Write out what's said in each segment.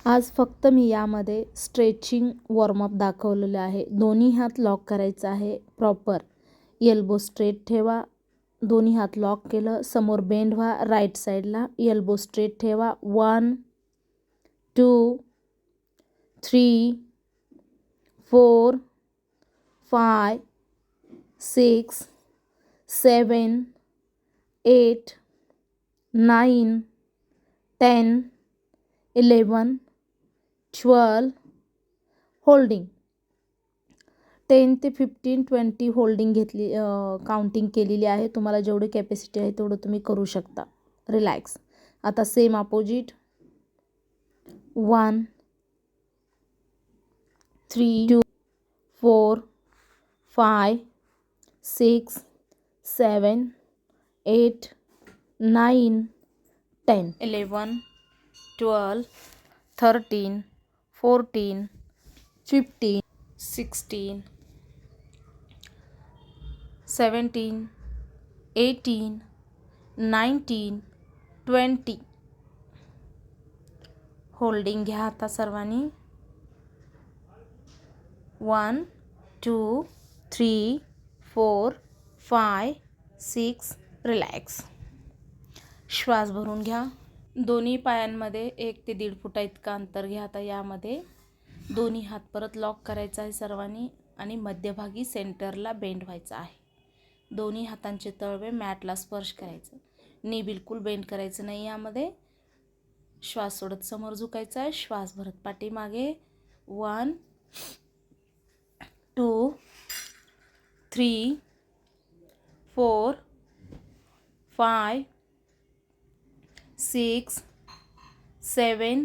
आज फक्त मी यामध्ये स्ट्रेचिंग वॉर्मअप दाखवलेले आहे. दोन्ही हात लॉक करायचा आहे प्रॉपर. एल्बो स्ट्रेट ठेवा. दोन्ही हात लॉक केलं, समोर बेंड व्हा. राईट साईडला एल्बो स्ट्रेट ठेवा. 1 2 3 4 5 6 7 8 9 10 11 12 होल्डिंग. 10 ते 15 20 होल्डिंग घेतली, काउंटिंग केलेली आहे. तुम्हाला जेवढी कॅपॅसिटी आहे तेवढं तुम्ही करू शकता. रिलॅक्स. आता सेम अपोजिट. 1 3 2 4 5 6 7 8 9 10 11 12 13 14 15 16 17 18 19 20 होल्डिंग घ्या आता सर्वांनी. 1 2 3 4 5 6 रिलॅक्स. श्वास भरून घ्या. दोन्ही पायांमध्ये 1 ते 1.5 फुटा इतका अंतर घ्या. आता यामध्ये दोन्ही हात परत लॉक करायचा आहे सर्वांनी आणि मध्यभागी सेंटरला बेंड व्हायचा आहे. दोन्ही हातांचे तळवे मॅटला स्पर्श करायचं. नी बिलकुल बेंड करायचं नाही. यामध्ये श्वास सोडत समोर झुकायचा आहे. श्वास भरत पाठीमागे. 1 2 3 4 5 6 7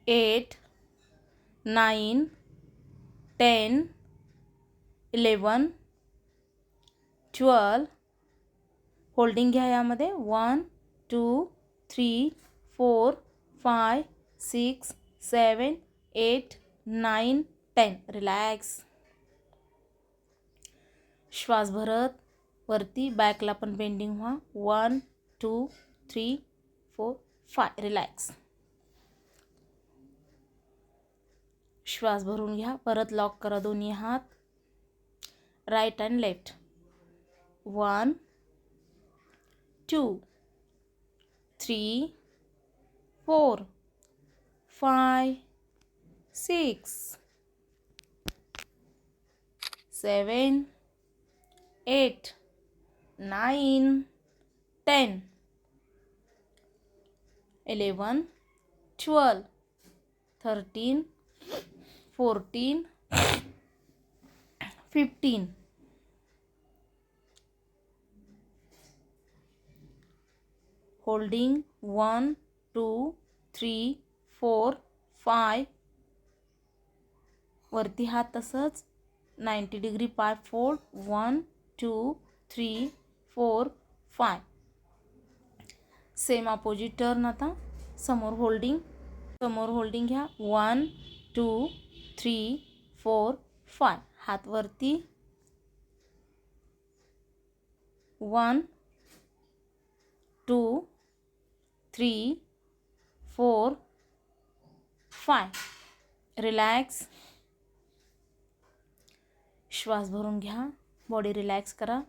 8 9 10 11 12 होल्डिंग घ्या यामध्ये. 1 2 3 4 5 6 7 8 9 10 रिलॅक्स. श्वास भरत वरती बॅकला पण बेंडिंग व्हा. 1 2 3 4 5 रिलॅक्स. श्वास भरून घ्या. परत लॉक करा दोन्ही हात. Right and left. 1 2 3 4 5 6 7 8 9 10 11 12 13 14 15 होल्डिंग. 1 2 3 4 5 वरती हात तसंच 90 डिग्री पाय फोल्ड. 1 2 3 4 5 same opposite turn. आता समोर होल्डिंग. समोर होल्डिंग घ्या. 1 2 3 4 5 हात वरती. 1 2 3 4 5 रिलॅक्स. श्वास भरून घ्या. बॉडी रिलॅक्स करा,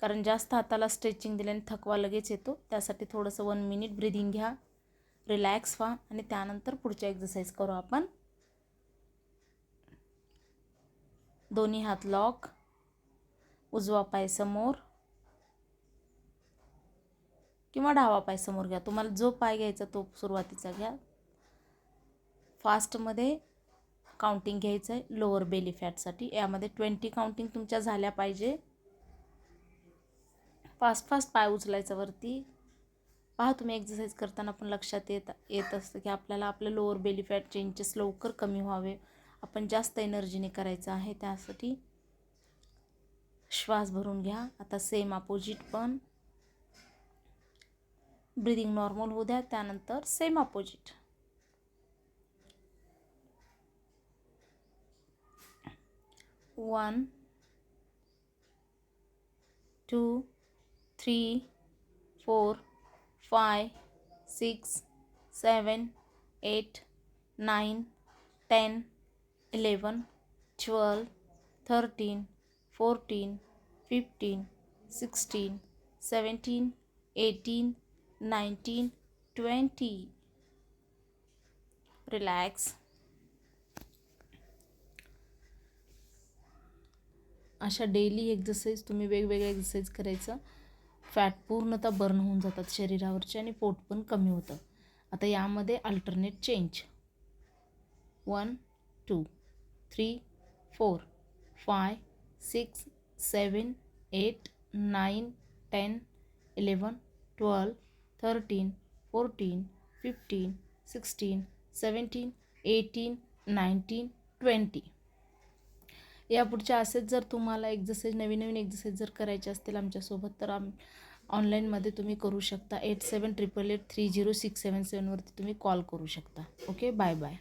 कारण जास्त हाताला स्ट्रेचिंग दिल्याने थकवा लगेच येतो. त्यासाठी थोडंसं 1 मिनिट ब्रीदिंग घ्या, रिलॅक्स व्हा आणि त्यानंतर पुढच्या एक्सरसाइज करू आपण. दोन्ही हात लॉक. उजवा पाय समोर किंवा डावा पाय समोर घ्या. तुम्हाला जो पाय घ्यायचा तो सुरुवातीचा घ्या. फास्टमध्ये काउंटिंग घ्यायचं आहे लोअर बेली फॅटसाठी. यामध्ये 20 काउंटिंग तुमच्या झाल्या पाहिजे. फास्ट फास्ट पाय उचलायचा वरती. पहा, तुम्ही एक्सरसाइज करताना पण लक्षात येत असतं की आपल्याला आपलं लोअर बेली फॅटचे इंचेस लवकर कमी व्हावे. आपण जास्त एनर्जीने करायचं आहे. त्यासाठी श्वास भरून घ्या. आता सेम अपोजिट पण. ब्रीदिंग नॉर्मल होऊ द्या. त्यानंतर सेम अपोजिट. 1 2 3 4 5 6 7 8 9, 10, 11, 12, 13, 14, 15, 16, 17, 18, 19, 20. रिलॅक्स. अशा डेली एक्सरसाइज तुम्ही वेगवेगळे एक्सरसाइज करायचं. फॅट पूर्णतः बर्न होऊन जातात शरीरावरचे आणि पोट पण कमी होतं. आता यामध्ये अल्टरनेट चेंज. 1, 2, 3, 4, 5, 6, 7, 8, 9, 10, 11, 12, 13, 14, 15, 16, 17, 18, 19, 20. यापुढच्या असेच जर तुम्हाला एक्सरसाइज नवीन नवीन एक्सरसाइज जर करायचे असतील आमच्यासोबत तर ऑनलाईनमध्ये तुम्ही करू शकता. 8788830677 वरती तुम्ही कॉल करू शकता. Okay, bye bye.